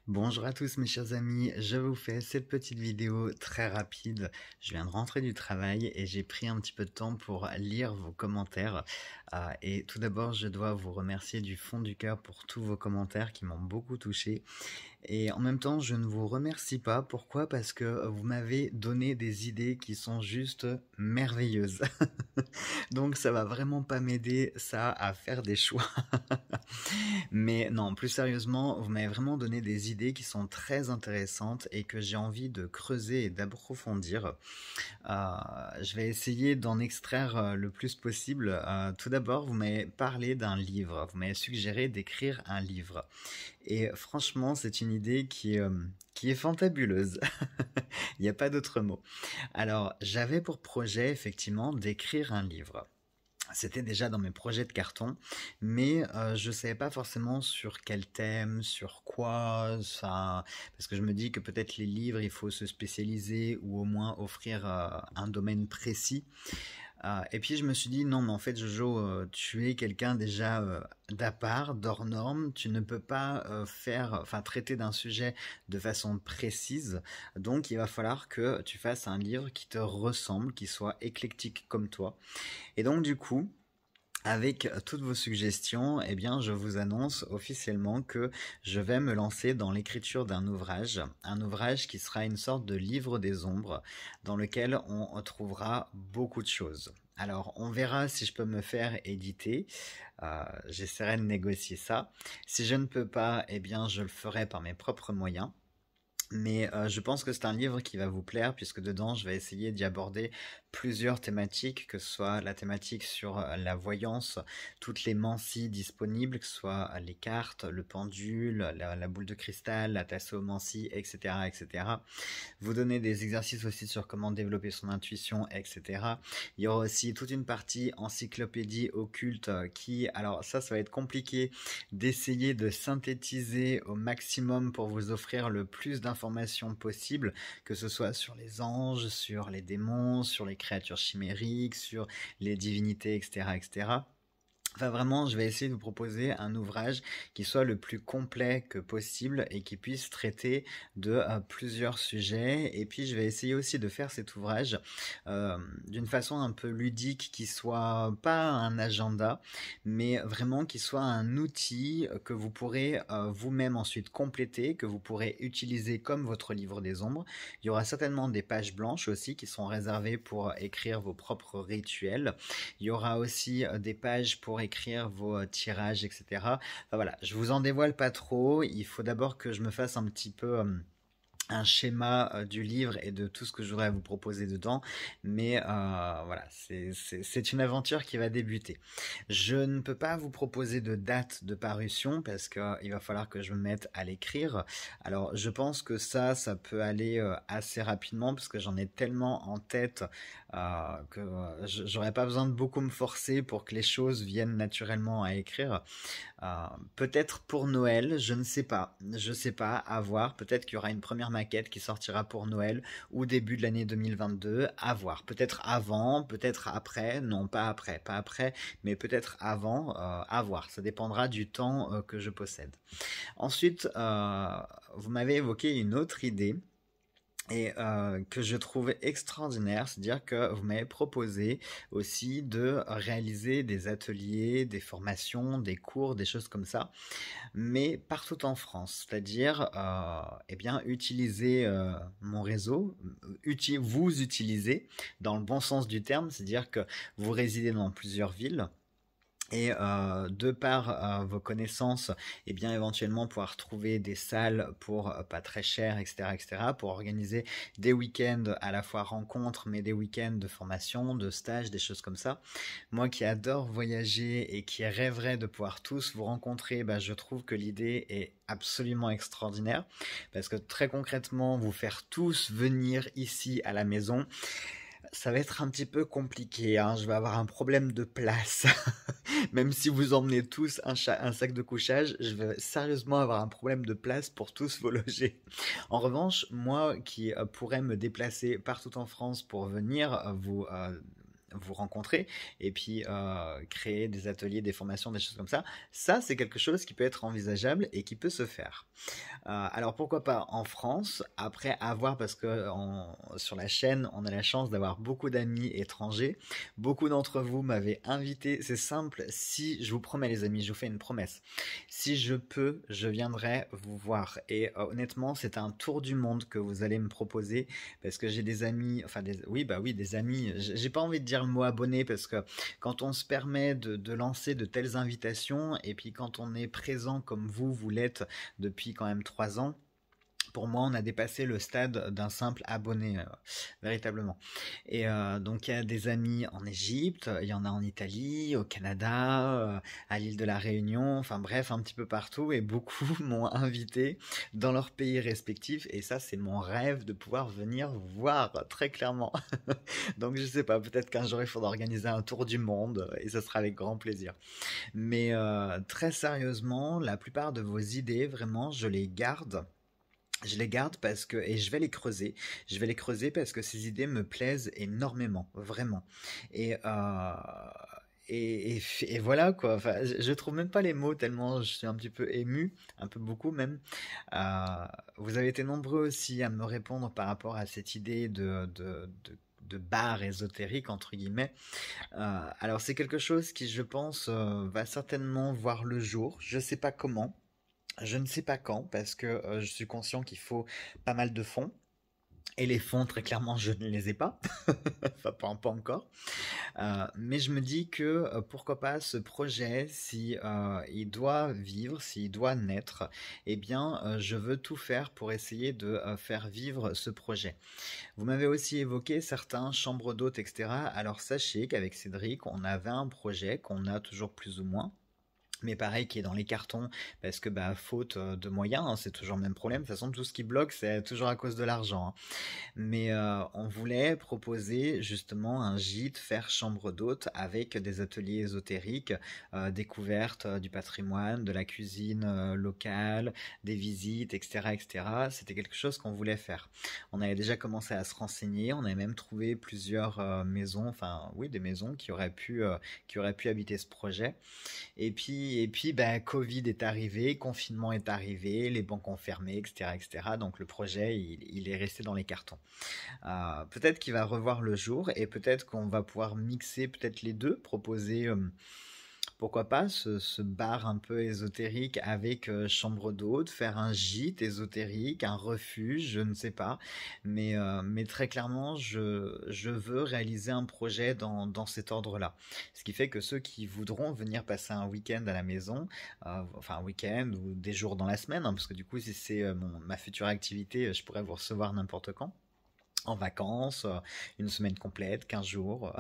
Bonjour à tous mes chers amis, je vous fais cette petite vidéo très rapide. Je viens de rentrer du travail et j'ai pris un petit peu de temps pour lire vos commentaires. Et tout d'abord, je dois vous remercier du fond du cœur pour tous vos commentaires qui m'ont beaucoup touché. Et en même temps, je ne vous remercie pas. Pourquoi? Parce que vous m'avez donné des idées qui sont juste merveilleuses. Donc ça va vraiment pas m'aider ça à faire des choix. Mais non, plus sérieusement, vous m'avez vraiment donné des idées qui sont très intéressantes et que j'ai envie de creuser et d'approfondir. Je vais essayer d'en extraire le plus possible. Tout d'abord, vous m'avez parlé d'un livre. Vous m'avez suggéré d'écrire un livre. Et franchement, c'est une idée qui est fantabuleuse. Il n'y a pas d'autre mot. Alors, j'avais pour projet effectivement d'écrire un livre. C'était déjà dans mes projets de carton, mais je savais pas forcément sur quel thème, sur quoi, ça, parce que je me dis que peut-être les livres, il faut se spécialiser ou au moins offrir un domaine précis. Et puis je me suis dit non, mais en fait Jojo, tu es quelqu'un déjà d'à part, d'hors norme. Tu ne peux pas enfin traiter d'un sujet de façon précise. Donc il va falloir que tu fasses un livre qui te ressemble, qui soit éclectique comme toi. Et donc du coup, avec toutes vos suggestions, eh bien, je vous annonce officiellement que je vais me lancer dans l'écriture d'un un ouvrage qui sera une sorte de livre des ombres, dans lequel on trouvera beaucoup de choses. Alors, on verra si je peux me faire éditer. J'essaierai de négocier ça. Si je ne peux pas, eh bien, je le ferai par mes propres moyens. Mais je pense que c'est un livre qui va vous plaire puisque dedans je vais essayer d'y aborder plusieurs thématiques, que ce soit la thématique sur la voyance, toutes les mancies disponibles, que ce soit les cartes, le pendule, la boule de cristal, la tassomancie, etc., etc. Vous donner des exercices aussi sur comment développer son intuition, etc. Il y aura aussi toute une partie encyclopédie occulte qui, alors ça va être compliqué d'essayer de synthétiser au maximum pour vous offrir le plus d'informations possible, que ce soit sur les anges, sur les démons, sur les créatures chimériques, sur les divinités, etc., etc. Enfin vraiment, je vais essayer de vous proposer un ouvrage qui soit le plus complet que possible et qui puisse traiter de plusieurs sujets. Et puis je vais essayer aussi de faire cet ouvrage d'une façon un peu ludique, qui soit pas un agenda, mais vraiment qui soit un outil que vous pourrez vous-même ensuite compléter, que vous pourrez utiliser comme votre livre des ombres. Il y aura certainement des pages blanches aussi qui sont réservées pour écrire vos propres rituels. Il y aura aussi des pages pour écrire vos tirages, etc. Enfin, voilà, je vous en dévoile pas trop. Il faut d'abord que je me fasse un petit peu un schéma du livre et de tout ce que je voudrais vous proposer dedans. Mais voilà, c'est une aventure qui va débuter. Je ne peux pas vous proposer de date de parution parce qu'il va falloir que je me mette à l'écrire. Alors je pense que ça peut aller assez rapidement parce que j'en ai tellement en tête que j'aurais pas besoin de beaucoup me forcer pour que les choses viennent naturellement à écrire. Peut-être pour Noël, je ne sais pas. Je sais pas, à voir. Peut-être qu'il y aura une première maquette qui sortira pour Noël ou début de l'année 2022. À voir. Peut-être avant, peut-être après. Non, pas après. Pas après, mais peut-être avant. À voir. Ça dépendra du temps que je possède. Ensuite, vous m'avez évoqué une autre idée et que je trouve extraordinaire, c'est-à-dire que vous m'avez proposé aussi de réaliser des ateliers, des formations, des cours, des choses comme ça, mais partout en France, c'est-à-dire eh bien utiliser mon réseau, vous utilisez dans le bon sens du terme, c'est-à-dire que vous résidez dans plusieurs villes. Et de par vos connaissances, et bien éventuellement pouvoir trouver des salles pour pas très cher, etc., etc., pour organiser des week-ends à la fois rencontres, mais des week-ends de formation, de stages, des choses comme ça. Moi qui adore voyager et qui rêverais de pouvoir tous vous rencontrer, bah, je trouve que l'idée est absolument extraordinaire, parce que très concrètement, vous faire tous venir ici à la maison, ça va être un petit peu compliqué, hein. Je vais avoir un problème de place. Même si vous emmenez tous un sac de couchage, je vais sérieusement avoir un problème de place pour tous vous loger. En revanche, moi qui pourrais me déplacer partout en France pour venir vous rencontrer et puis créer des ateliers, des formations, des choses comme ça c'est quelque chose qui peut être envisageable et qui peut se faire. Alors pourquoi pas en France, après avoir, parce que sur la chaîne, on a la chance d'avoir beaucoup d'amis étrangers. Beaucoup d'entre vous m'avaient invité, c'est simple, si je vous promets les amis, je vous fais une promesse. Si je peux, je viendrai vous voir. Et honnêtement, c'est un tour du monde que vous allez me proposer, parce que j'ai des amis, enfin oui, bah oui, des amis. J'ai pas envie de dire le mot abonné, parce que quand on se permet de lancer de telles invitations, et puis quand on est présent comme vous l'êtes depuis quand même 3 ans, pour moi, on a dépassé le stade d'un simple abonné, véritablement. Et donc, il y a des amis en Égypte, il y en a en Italie, au Canada, à l'île de la Réunion, enfin bref, un petit peu partout. Et beaucoup m'ont invité dans leur pays respectif. Et ça, c'est mon rêve de pouvoir venir voir, très clairement. Donc, je sais pas, peut-être qu'un jour, il faudra organiser un tour du monde et ce sera avec grand plaisir. Mais très sérieusement, la plupart de vos idées, vraiment, je les garde. Je les garde parce que, et je vais les creuser. Je vais les creuser parce que ces idées me plaisent énormément, vraiment. Et, euh, et voilà quoi. Enfin, je trouve même pas les mots tellement je suis un petit peu ému, un peu beaucoup même. Euh, Vous avez été nombreux aussi à me répondre par rapport à cette idée de bar ésotérique entre guillemets. Alors c'est quelque chose qui, je pense, va certainement voir le jour. Je sais pas comment. Je ne sais pas quand, parce que je suis conscient qu'il faut pas mal de fonds. Et les fonds, très clairement, je ne les ai pas. Enfin, pas encore. Mais je me dis que pourquoi pas ce projet, si il doit vivre, s'il doit naître, eh bien, je veux tout faire pour essayer de faire vivre ce projet. Vous m'avez aussi évoqué certains chambres d'hôtes, etc. Alors sachez qu'avec Cédric, on avait un projet qu'on a toujours plus ou moins, mais pareil qui est dans les cartons parce que bah faute de moyens, hein, c'est toujours le même problème. De toute façon, tout ce qui bloque, c'est toujours à cause de l'argent, hein. Mais on voulait proposer justement un gîte, faire chambre d'hôte avec des ateliers ésotériques, découverte du patrimoine, de la cuisine locale, des visites, etc., etc. C'était quelque chose qu'on voulait faire. On avait déjà commencé à se renseigner, on avait même trouvé plusieurs maisons, enfin oui, des maisons qui auraient pu habiter ce projet. Et puis, bah, Covid est arrivé, confinement est arrivé, les banques ont fermé, etc., etc. Donc le projet, il est resté dans les cartons. Peut-être qu'il va revoir le jour et peut-être qu'on va pouvoir mixer peut-être les deux, proposer, pourquoi pas, ce bar un peu ésotérique avec chambre d'hôte, faire un gîte ésotérique, un refuge, je ne sais pas. Mais très clairement, je veux réaliser un projet dans cet ordre-là. Ce qui fait que ceux qui voudront venir passer un week-end à la maison, enfin un week-end ou des jours dans la semaine, hein, parce que du coup, si c'est ma future activité, je pourrais vous recevoir n'importe quand en vacances, une semaine complète, 15 jours.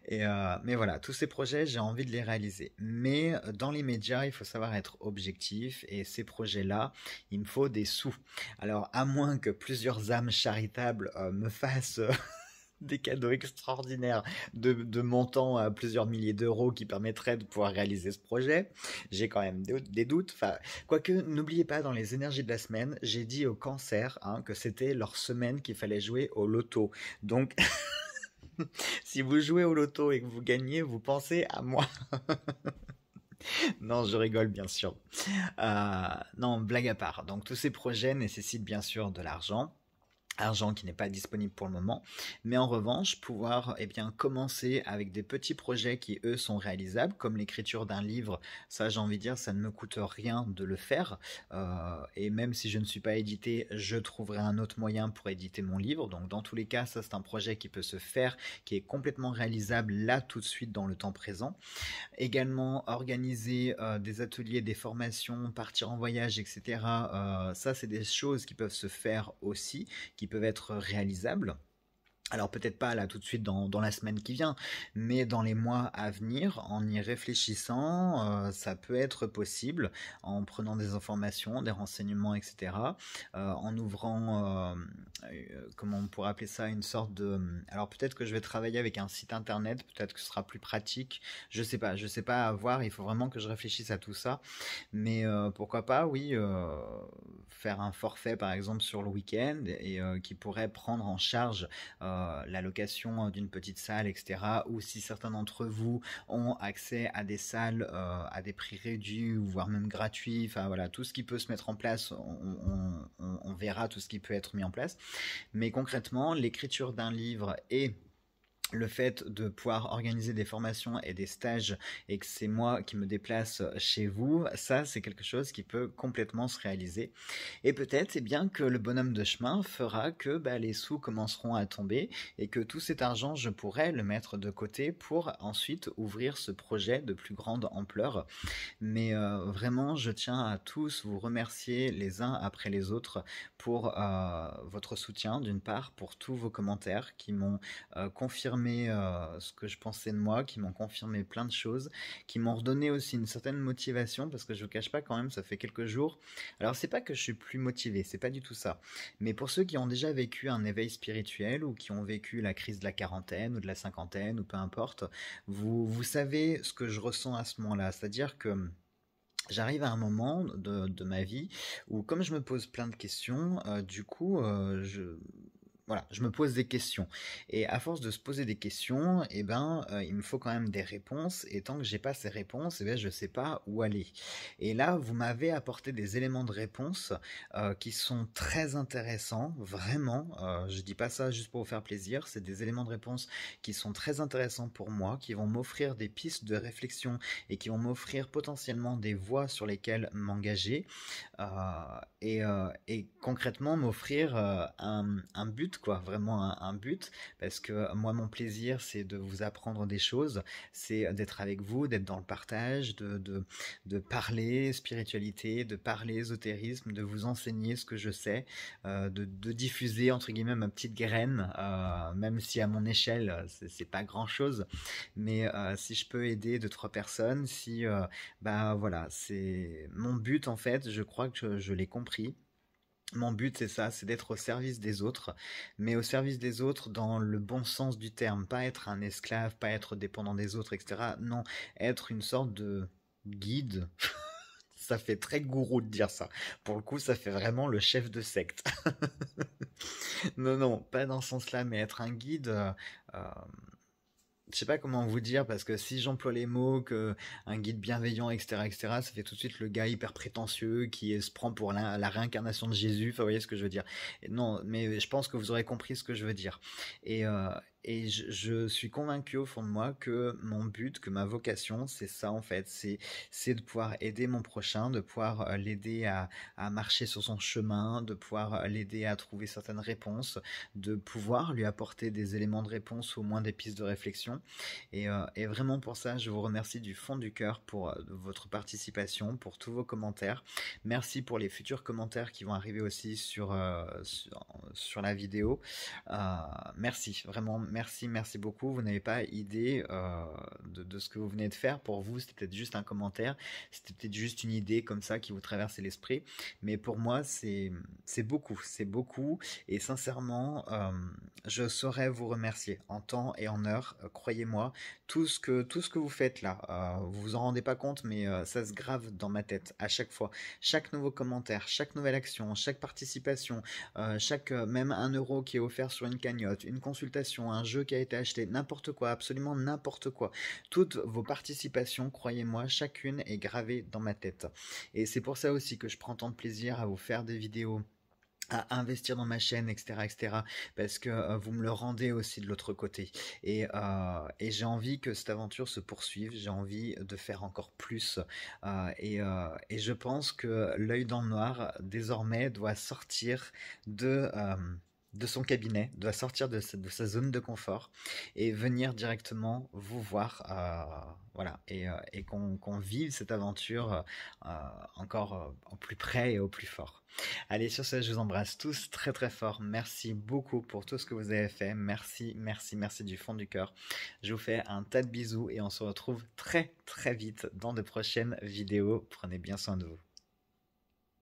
Mais voilà, tous ces projets, j'ai envie de les réaliser. Mais dans les médias, il faut savoir être objectif et ces projets-là, il me faut des sous. Alors, à moins que plusieurs âmes charitables me fassent des cadeaux extraordinaires de montants à plusieurs milliers d'euros qui permettraient de pouvoir réaliser ce projet. J'ai quand même des doutes. Enfin, quoique, n'oubliez pas, dans les énergies de la semaine, j'ai dit au cancer que c'était leur semaine qu'il fallait jouer au loto. Donc, si vous jouez au loto et que vous gagnez, vous pensez à moi. Non, je rigole bien sûr. Non, blague à part. Donc tous ces projets nécessitent bien sûr de l'argent. Argent qui n'est pas disponible pour le moment, mais en revanche pouvoir commencer avec des petits projets qui eux sont réalisables, comme l'écriture d'un livre. Ça, j'ai envie de dire, ça ne me coûte rien de le faire, et même si je ne suis pas édité, je trouverai un autre moyen pour éditer mon livre. Donc dans tous les cas, ça c'est un projet qui peut se faire, qui est complètement réalisable là tout de suite dans le temps présent. Également organiser des ateliers, des formations, partir en voyage, etc. Ça c'est des choses qui peuvent se faire aussi, qui peuvent être réalisables. Alors peut-être pas là tout de suite dans la semaine qui vient, mais dans les mois à venir, en y réfléchissant, ça peut être possible, en prenant des informations, des renseignements, etc. En ouvrant, comment on pourrait appeler ça, une sorte de... Alors peut-être que je vais travailler avec un site internet, peut-être que ce sera plus pratique, je sais pas à voir, il faut vraiment que je réfléchisse à tout ça, mais pourquoi pas, oui, faire un forfait par exemple sur le week-end et qui pourrait prendre en charge la location d'une petite salle, etc. Ou si certains d'entre vous ont accès à des salles à des prix réduits ou voire même gratuits, enfin voilà, tout ce qui peut se mettre en place, on verra tout ce qui peut être mis en place. Mais concrètement, l'écriture d'un livre et le fait de pouvoir organiser des formations et des stages et que c'est moi qui me déplace chez vous, ça c'est quelque chose qui peut complètement se réaliser. Et peut-être eh bien que le bonhomme de chemin fera que les sous commenceront à tomber et que tout cet argent je pourrais le mettre de côté pour ensuite ouvrir ce projet de plus grande ampleur. Mais vraiment, je tiens à tous vous remercier les uns après les autres pour votre soutien, d'une part, pour tous vos commentaires qui m'ont confirmé ce que je pensais de moi, qui m'ont confirmé plein de choses, qui m'ont redonné aussi une certaine motivation, parce que je vous cache pas quand même, ça fait quelques jours. Alors c'est pas que je suis plus motivé, c'est pas du tout ça. Mais pour ceux qui ont déjà vécu un éveil spirituel ou qui ont vécu la crise de la quarantaine ou de la cinquantaine ou peu importe, vous savez ce que je ressens à ce moment-là. C'est-à-dire que j'arrive à un moment de ma vie où comme je me pose plein de questions, du coup, voilà, je me pose des questions. Et à force de se poser des questions, il me faut quand même des réponses. Et tant que j'ai pas ces réponses, je sais pas où aller. Et là, vous m'avez apporté des éléments de réponse qui sont très intéressants, vraiment. Je dis pas ça juste pour vous faire plaisir. C'est des éléments de réponse qui sont très intéressants pour moi, qui vont m'offrir des pistes de réflexion et qui vont m'offrir potentiellement des voies sur lesquelles m'engager. Et concrètement m'offrir un but, quoi, vraiment un but, parce que moi mon plaisir c'est de vous apprendre des choses, c'est d'être avec vous, d'être dans le partage, de parler spiritualité, de parler ésotérisme, de vous enseigner ce que je sais, de diffuser entre guillemets ma petite graine, même si à mon échelle c'est pas grand chose, mais si je peux aider 2-3 personnes, si voilà, c'est mon but en fait, je crois que je l'ai compris. Mon but, c'est ça, c'est d'être au service des autres, mais au service des autres dans le bon sens du terme, pas être un esclave, pas être dépendant des autres, etc. Non, être une sorte de guide. Ça fait très gourou de dire ça. Pour le coup, ça fait vraiment le chef de secte. Non, non, pas dans ce sens-là, mais être un guide. Euh, je sais pas comment vous dire parce que si j'emploie les mots que un guide bienveillant, etc., ça fait tout de suite le gars hyper prétentieux qui se prend pour la réincarnation de Jésus. Enfin, vous voyez ce que je veux dire. Et non, mais je pense que vous aurez compris ce que je veux dire. Et je suis convaincu au fond de moi que mon but, que ma vocation, c'est ça en fait, c'est de pouvoir aider mon prochain, de pouvoir l'aider à marcher sur son chemin, de pouvoir l'aider à trouver certaines réponses, de pouvoir lui apporter des éléments de réponse ou au moins des pistes de réflexion. Et vraiment pour ça, je vous remercie du fond du cœur pour votre participation, pour tous vos commentaires. Merci pour les futurs commentaires qui vont arriver aussi sur la vidéo. Merci, vraiment, merci beaucoup. Vous n'avez pas idée de ce que vous venez de faire. Pour vous, c'était peut-être juste un commentaire, c'était peut-être juste une idée comme ça qui vous traversait l'esprit. Mais pour moi, c'est beaucoup. Et sincèrement, je saurais vous remercier en temps et en heure. Croyez-moi, tout ce que vous faites là, vous vous en rendez pas compte, mais ça se grave dans ma tête à chaque fois. Chaque nouveau commentaire, chaque nouvelle action, chaque participation, chaque même 1 € qui est offert sur une cagnotte, une consultation, un jeu qui a été acheté, n'importe quoi, absolument n'importe quoi. Toutes vos participations, croyez-moi, chacune est gravée dans ma tête. Et c'est pour ça aussi que je prends tant de plaisir à vous faire des vidéos, à investir dans ma chaîne, etc., parce que vous me le rendez aussi de l'autre côté. Et j'ai envie que cette aventure se poursuive, j'ai envie de faire encore plus. Et je pense que l'œil dans le noir, désormais, doit sortir de son cabinet, doit sortir de sa zone de confort et venir directement vous voir, voilà, et qu'on vive cette aventure encore au plus près et au plus fort. Allez, sur ce, je vous embrasse tous très très fort. Merci beaucoup pour tout ce que vous avez fait. Merci du fond du cœur. Je vous fais un tas de bisous et on se retrouve très très vite dans de prochaines vidéos. Prenez bien soin de vous.